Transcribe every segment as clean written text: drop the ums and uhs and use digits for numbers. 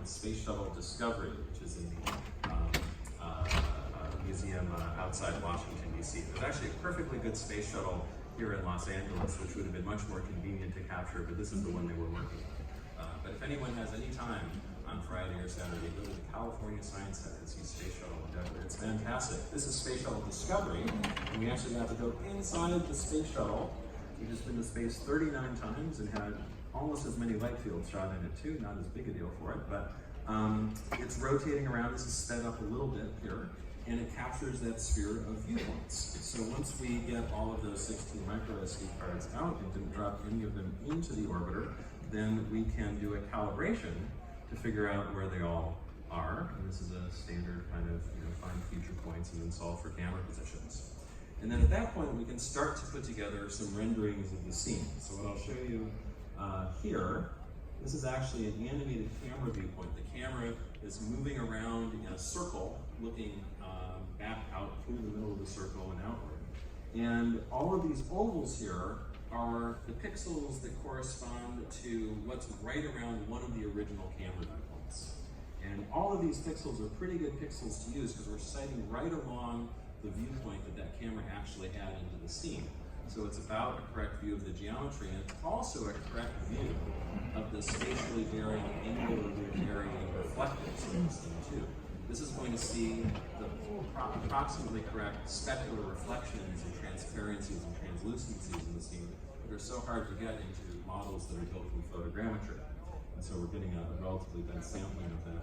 called Space Shuttle Discovery, which is in the museum outside Washington, D.C. There's actually a perfectly good space shuttle here in Los Angeles, which would have been much more convenient to capture, but this is the one they were working on. But if anyone has any time on Friday or Saturday, go to the California Science Center and see Space Shuttle Endeavour. It's fantastic. This is Space Shuttle Discovery, and we actually got to go inside the space shuttle. We've just been to space 39 times and had almost as many light fields shot in it too, not as big a deal for it, but it's rotating around. This is sped up a little bit here, and it captures that sphere of viewpoints. So once we get all of those 16 micro SD cards out and didn't drop any of them into the orbiter, then we can do a calibration to figure out where they all are. And this is a standard kind of, find future points and then solve for camera positions. And then at that point, we can start to put together some renderings of the scene. So what I'll show you here, this is actually an animated camera viewpoint. The camera is moving around in a circle, looking back out through the middle of the circle and outward. And all of these ovals here are the pixels that correspond to what's right around one of the original camera viewpoints. And all of these pixels are pretty good pixels to use because we're sighting right along the viewpoint that camera actually had into the scene. So it's about a correct view of the geometry, and it's also a correct view of the spatially varying, angularly varying reflectance in the scene too. This is going to see the approximately correct specular reflections and transparencies and translucencies in the scene that are so hard to get into models that are built from photogrammetry. And so we're getting a relatively dense sampling of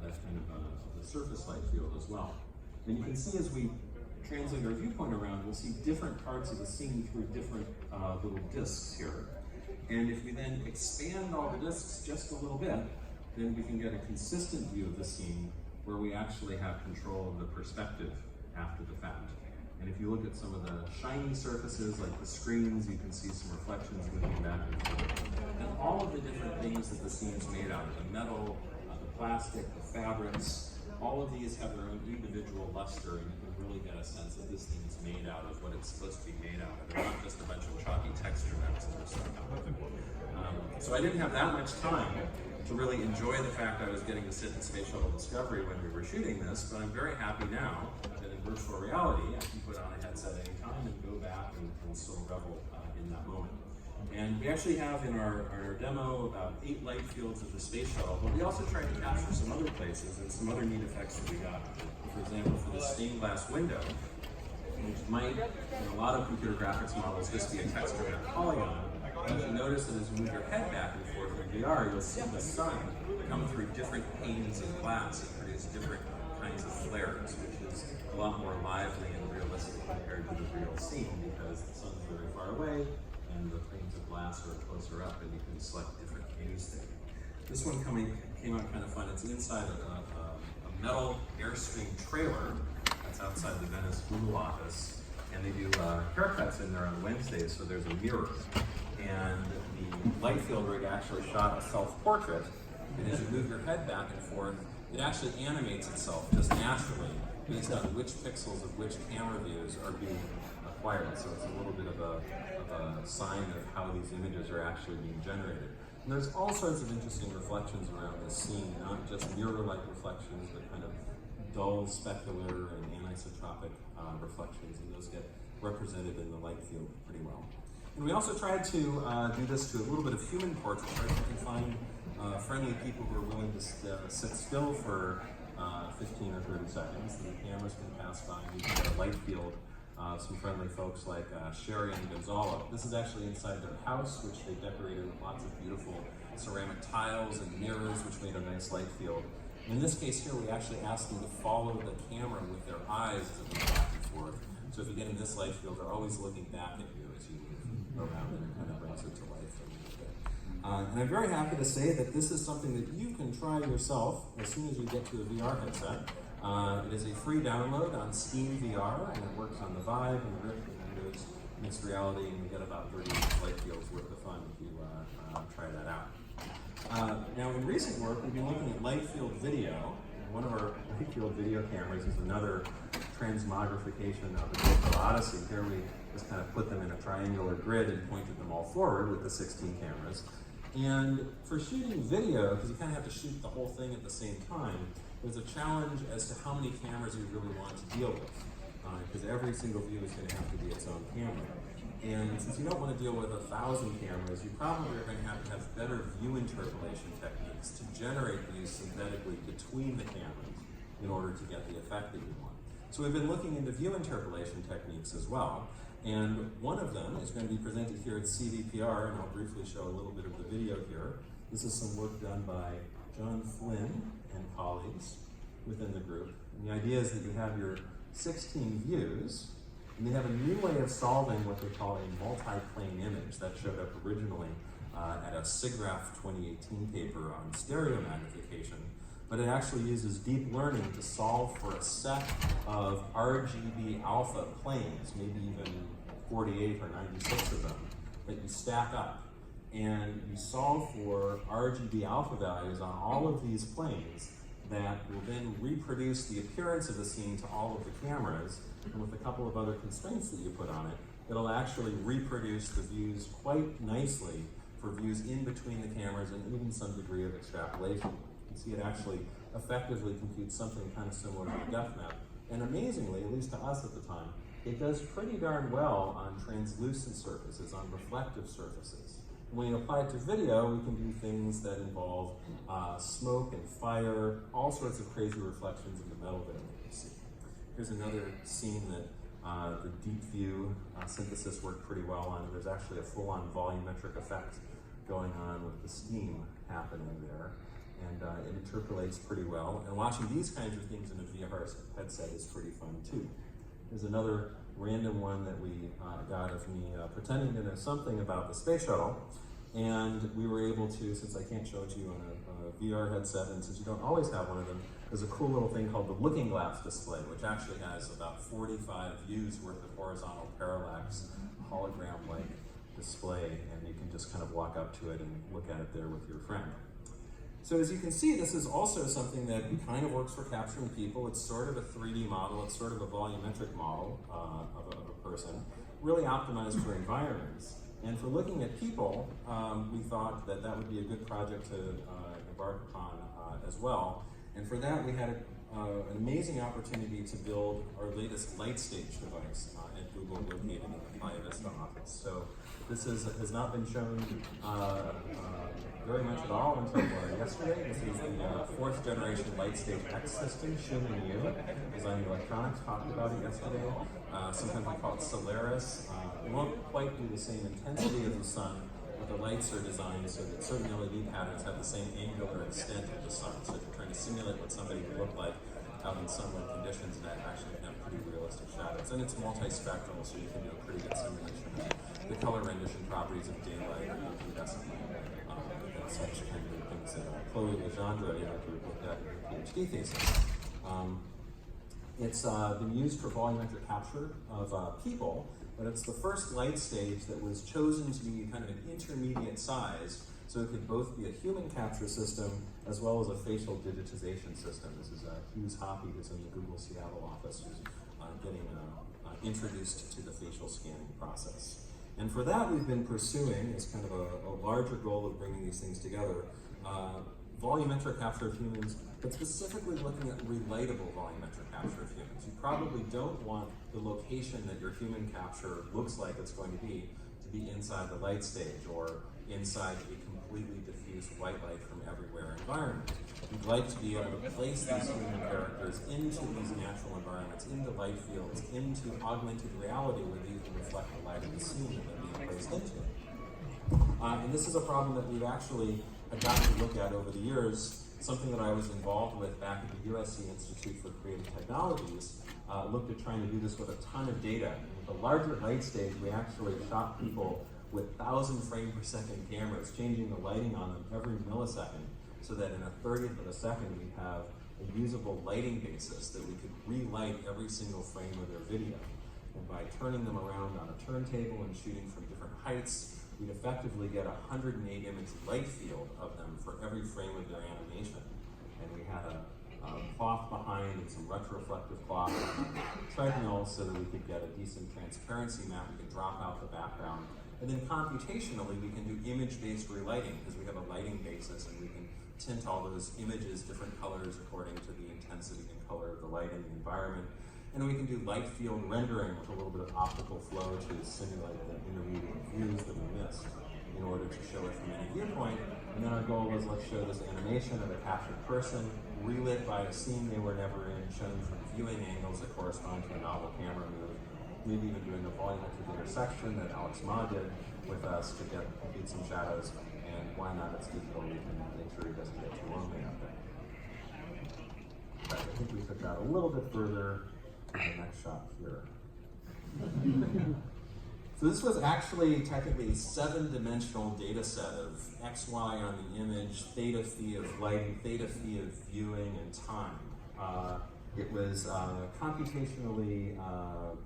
that kind of the surface light field as well. And you can see as we translate our viewpoint around, we'll see different parts of the scene through different little discs here. And if we then expand all the discs just a little bit, then we can get a consistent view of the scene where we actually have control of the perspective after the fact. And if you look at some of the shiny surfaces, like the screens, you can see some reflections moving back and forth. And all of the different things that the scene's made out of, the metal, the plastic, the fabrics, all of these have their own individual luster, and you can really get a sense that this thing is made out of what it's supposed to be made out of. They're not just a bunch of chalky texture maps that are stuck out. So I didn't have that much time to really enjoy the fact I was getting to sit in Space Shuttle Discovery when we were shooting this, but I'm very happy now that in virtual reality I can put on a headset anytime and go back and still revel in that moment. And we actually have in our demo about 8 light fields of the space shuttle, but we also tried to capture some other places and some other neat effects that we got. For example, for the stained glass window, which might, in a lot of computer graphics models, just be a texture and a polygon. But you notice that as you move your head back and forth in VR, you'll see the sun come through different panes of glass and produce different kinds of flares, which is a lot more lively and realistic compared to the real scene because the sun's very far away and the panes of glass are closer up and you can select different hues there. This one came out kind of fun. It's inside a metal Airstream trailer that's outside the Venice Google office. And they do haircuts in there on Wednesdays, so there's a mirror. And the light field rig actually shot a self-portrait, and as you move your head back and forth, it actually animates itself just naturally based on which pixels of which camera views are being acquired. So it's a little bit of a sign of how these images are actually being generated. And there's all sorts of interesting reflections around this scene, not just mirror-like reflections, but kind of dull specular and anisotropic reflections, and those get represented in the light field pretty well. And we also tried to do this to a little bit of human portrait, where you can find friendly people who are willing to sit still for 15 or 30 seconds. The cameras can pass by, and you can get a light field. Some friendly folks like Sherry and Gonzalo. This is actually inside their house, which they decorated with lots of beautiful ceramic tiles and mirrors, which made a nice light field. In this case here, we actually asked them to follow the camera with their eyes as it moves back and forth. So if you get in this light field, they're always looking back at you as you move around, and it kind of brings it to life a little bit. And I'm very happy to say that this is something that you can try yourself as soon as you get to a VR headset. It is a free download on Steam VR, and it works on the Vive and the Rift and Windows Mixed Reality, and you get about 30 light fields worth of fun if you try that out. Now, in recent work, we've been looking at light field video. One of our light field video cameras is another transmogrification of the GoPro Odyssey. Here we just kind of put them in a triangular grid and pointed them all forward with the 16 cameras. And for shooting video, because you kind of have to shoot the whole thing at the same time, there's a challenge as to how many cameras you really want to deal with, because every single view is going to have to be its own camera. And since you don't want to deal with 1,000 cameras, you probably are going to have better view interpolation techniques to generate views synthetically between the cameras in order to get the effect that you want. So we've been looking into view interpolation techniques as well, and one of them is going to be presented here at CVPR, and I'll briefly show a little bit of the video here. This is some work done by John Flynn and colleagues within the group. And the idea is that you have your 16 views, and they have a new way of solving what they call a multi-plane image that showed up originally at a SIGGRAPH 2018 paper on stereo magnification. But it actually uses deep learning to solve for a set of RGB alpha planes, maybe even 48 or 96 of them, that you stack up. And you solve for RGB alpha values on all of these planes that will then reproduce the appearance of the scene to all of the cameras, and with a couple of other constraints that you put on it, it'll actually reproduce the views quite nicely for views in between the cameras and even some degree of extrapolation. You can see it actually effectively computes something kind of similar to a depth map. And amazingly, at least to us at the time, it does pretty darn well on translucent surfaces, on reflective surfaces. When you apply it to video, we can do things that involve smoke and fire, all sorts of crazy reflections in the metal that you can see. Here's another scene that the deep view synthesis worked pretty well on. There's actually a full-on volumetric effect going on with the steam happening there. And it interpolates pretty well. And watching these kinds of things in a VR headset is pretty fun too. There's another random one that we got of me pretending to know something about the space shuttle. And we were able to, since I can't show it to you on a VR headset, and since you don't always have one of them, there's a cool little thing called the Looking Glass display, which actually has about 45 views worth of horizontal parallax, hologram-like display, and you can just kind of walk up to it and look at it there with your friend. So as you can see, this is also something that kind of works for capturing people. It's sort of a 3D model. It's sort of a volumetric model of a person, really optimized for environments. And for looking at people, we thought that that would be a good project to embark upon as well. And for that, we had an amazing opportunity to build our latest LightStage device at Google, located in the Playa Vista office. So this has not been shown very much at all until yesterday. This is the fourth generation LightStage X system, Xiaomi Yu. Design Electronics talked about it yesterday. Sometimes we call it Solaris. It won't quite do the same intensity as the sun, but the lights are designed so that certain LED patterns have the same angular extent of the sun. So if you're trying to simulate what somebody would look like out in sunlit conditions, that actually can have pretty realistic shadows. And it's multispectral, so you can do a pretty good simulation of the color rendition properties of daylight or incandescent light. That's such kind of things that Chloe Legendre looked at in her PhD thesis. It's been used for volumetric capture of people, but it's the first light stage that was chosen to be kind of an intermediate size, so it could both be a human capture system as well as a facial digitization system. This is Hughes Hoppy, who's in the Google Seattle office, who's getting introduced to the facial scanning process. And for that, we've been pursuing, as kind of a larger goal of bringing these things together, volumetric capture of humans, but specifically looking at relightable volumetric capture of humans. You probably don't want the location that your human capture looks like it's going to be inside the light stage or inside a completely diffuse white light from everywhere environment. We'd like to be able to place these human characters into these natural environments, into light fields, into augmented reality where they can reflect the light of the scene that they're being placed into. And this is a problem that we've actually gotten to look at over the years. Something that I was involved with back at the USC Institute for Creative Technologies looked at trying to do this with a ton of data. And with a larger light stage, we actually shot people with 1,000 frame per second cameras, changing the lighting on them every millisecond, so that in a 30th of a second we have a usable lighting basis that we could relight every single frame of their video. And by turning them around on a turntable and shooting from different heights, we'd effectively get a 108 image light field of them for every frame of their animation. And we had a cloth behind and some retroreflective cloth on the treadmill so that we could get a decent transparency map. We could drop out the background And then computationally, we can do image-based relighting because we have a lighting basis and we can tint all those images different colors according to the intensity and color of the light in the environment. And we can do light field rendering with a little bit of optical flow to simulate the intermediate views that we missed in order to show it from any viewpoint. And then our goal was, let's show this animation of a captured person relit by a scene they were never in, shown from viewing angles that correspond to a novel camera move. Maybe even doing a volumetric intersection that Alex Ma did with us to get some shadows. And why not? It's digital. We can make sure it doesn't get too lonely out there. But I think we took that a little bit further in the next shot here. So this was actually technically a 7-dimensional data set of X, Y on the image, theta phi of lighting, theta phi of viewing, and time. It was computationally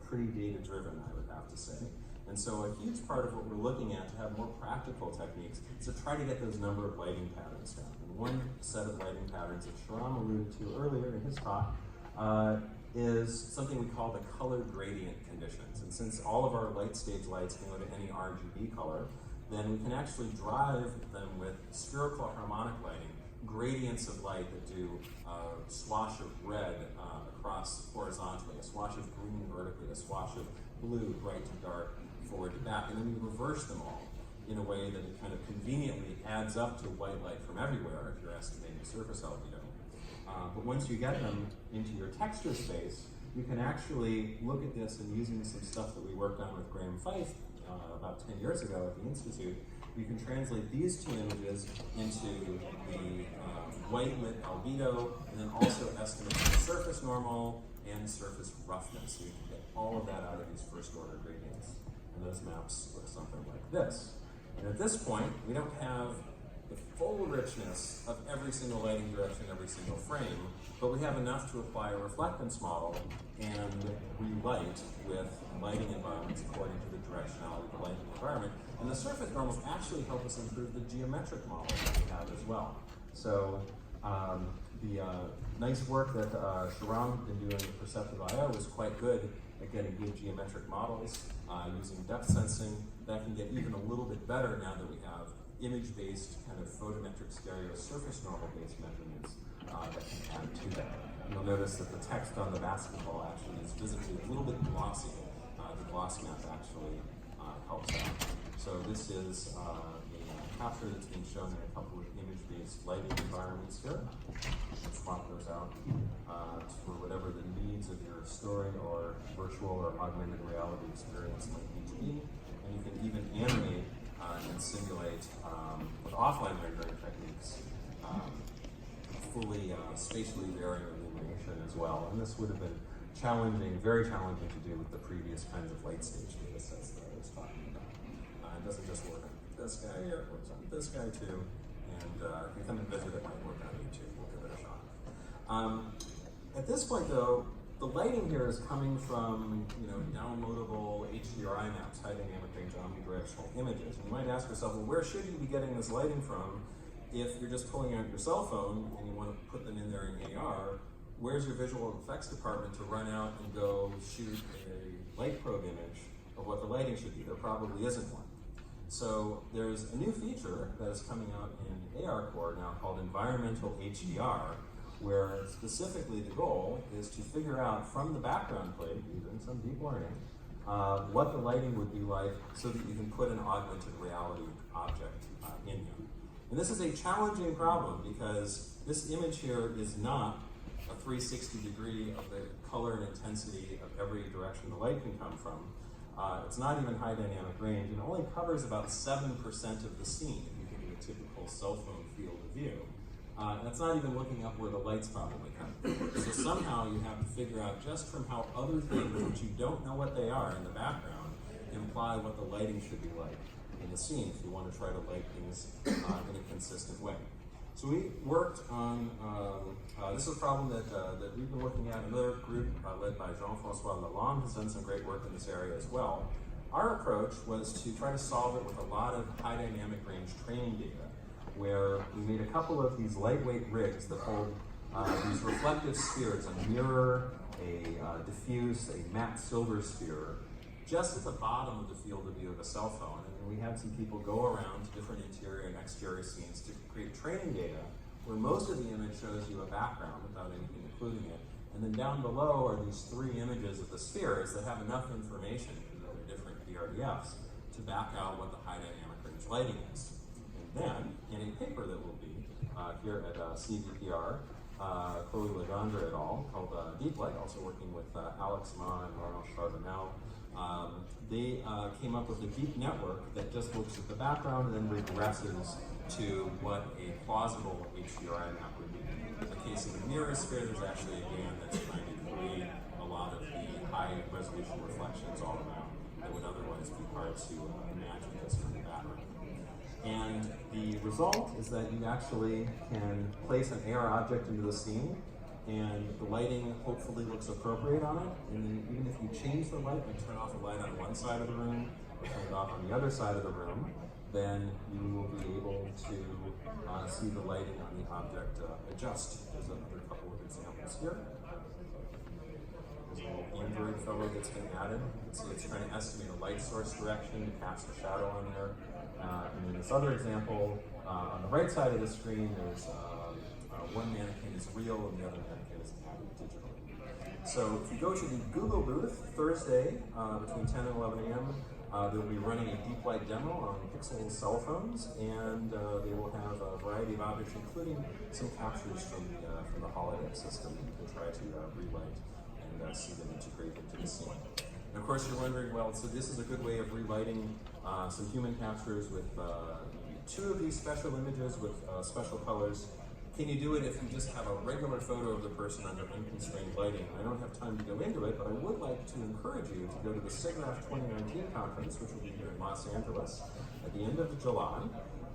pretty data-driven, I would have to say. And so a huge part of what we're looking at to have more practical techniques is to try to get those number of lighting patterns down. And one set of lighting patterns that Shahram alluded to earlier in his talk is something we call the color gradient conditions. And since all of our light stage lights can go to any RGB color, then we can actually drive them with spherical harmonic lighting, gradients of light that do a swash of red across horizontally, a swash of green vertically, a swash of blue bright to dark, forward to back, and then we reverse them all in a way that it kind of conveniently adds up to white light from everywhere if you're estimating surface albedo. But once you get them into your texture space, you can actually look at this, and using some stuff that we worked on with Graham Fife about 10 years ago at the Institute, you can translate these two images into the white lit albedo, and then also estimate the surface normal and surface roughness. So you can get all of that out of these first order gradients. And those maps look something like this. And at this point, we don't have the full richness of every single lighting direction, every single frame, but we have enough to apply a reflectance model and relight with lighting environments according to the directionality of the lighting environment. And the surface normals actually help us improve the geometric model that we have as well. So the nice work that Shahram had been doing with Perceptive I/O was quite good at getting good geometric models using depth sensing. That can get even a little bit better now that we have image-based kind of photometric stereo surface normal-based measurements that can add to that. You'll notice that the text on the basketball actually is visibly a little bit glossy. The gloss map actually helps out. So this is a capture that's being shown in a couple of image-based lighting environments here. Let's swap those out for whatever the needs of your story or virtual or augmented reality experience might need to be. And you can even animate and simulate with offline rendering techniques fully spatially varying illumination as well. And this would have been challenging, very challenging to do with the previous kinds of light stage data sets that I was talking about. It doesn't just work on this guy here, it works on this guy too. And if you come and visit, it might work on you too. We'll give it a shot. At this point though, the lighting here is coming from, downloadable HDRI maps, high dynamic range omnidirectional images. And you might ask yourself, well, where should you be getting this lighting from if you're just pulling out your cell phone and you want to put them in there in AR? Where's your visual effects department to run out and go shoot a light probe image of what the lighting should be? There probably isn't one. So there's a new feature that is coming out in ARCore now called Environmental HDR, where specifically the goal is to figure out from the background plate, using some deep learning, what the lighting would be like so that you can put an augmented reality object in here. And this is a challenging problem because this image here is not a 360 degree of the color and intensity of every direction the light can come from. It's not even high dynamic range, and only covers about 7% of the scene if you think of a typical cell phone field of view. And it's not even looking up where the light's probably coming. So somehow you have to figure out just from how other things, which you don't know what they are in the background, imply what the lighting should be like in the scene if you want to try to light things in a consistent way. So we worked on, this is a problem that we've been looking at. Another group led by Jean-François Lalonde has done some great work in this area as well. Our approach was to try to solve it with a lot of high dynamic range training data, where we made a couple of these lightweight rigs that hold these reflective spheres, a mirror, a diffuse, a matte silver sphere, just at the bottom of the field of view of a cell phone. And and we had some people go around to different interior and exterior scenes to create training data where most of the image shows you a background without anything including it. And then down below are these 3 images of the spheres that have enough information, because they're different BRDFs, to back out what the high dynamic range lighting is. And then, in a paper that will be here at CVPR, Chloe Legendre et al., called Deep Light, also working with Alex Ma and Laurent Charbonnel, they came up with a deep network that just looks at the background and then regresses to what a plausible HDRI map would be. In the case of the mirror sphere, there's actually a GAN that's trying to create a lot of the high resolution reflections all around that would otherwise be hard to imagine just from the background. And the result is that you actually can place an AR object into the scene, and the lighting hopefully looks appropriate on it. And then even if you change the light, like turn off the light on one side of the room or turn it off on the other side of the room, then you will be able to see the lighting on the object adjust. There's another couple of examples here. There's a little Android fellow that's been added. You can see it's trying to estimate a light source direction to cast a shadow on there. And then this other example, on the right side of the screen, there's one mannequin is real and the other mannequin is added digitally. So if you go to the Google booth Thursday between 10 and 11 a.m., they'll be running a Deep Light demo on Pixel cell phones, and they will have a variety of objects, including some captures from the holodeck system to try to relight and see them integrate into the scene. And of course, you're wondering, well, so this is a good way of relighting some human captures with 2 of these special images with special colors. Can you do it if you just have a regular photo of the person under unconstrained lighting? I don't have time to go into it, but I would like to encourage you to go to the SIGGRAPH 2019 conference, which will be here in Los Angeles at the end of July.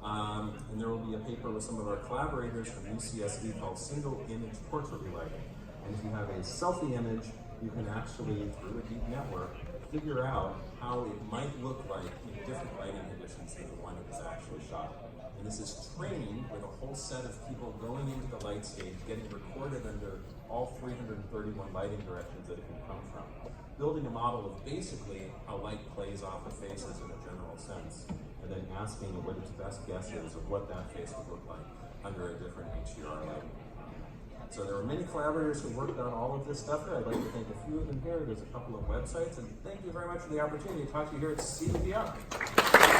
And there will be a paper with some of our collaborators from UCSD called Single Image Portrait Relighting. And if you have a selfie image, you can actually, through a deep network, figure out how it might look like in different lighting conditions than the one that was actually shot. And this is trained with a whole set of people going into the light stage, getting recorded under all 331 lighting directions that it can come from. Building a model of basically how light plays off of faces in a general sense, and then asking what its best guess is of what that face would look like under a different HDR lighting. So there are many collaborators who worked on all of this stuff here. I'd like to thank a few of them here. There's a couple of websites, and thank you very much for the opportunity to talk to you here at CVPR.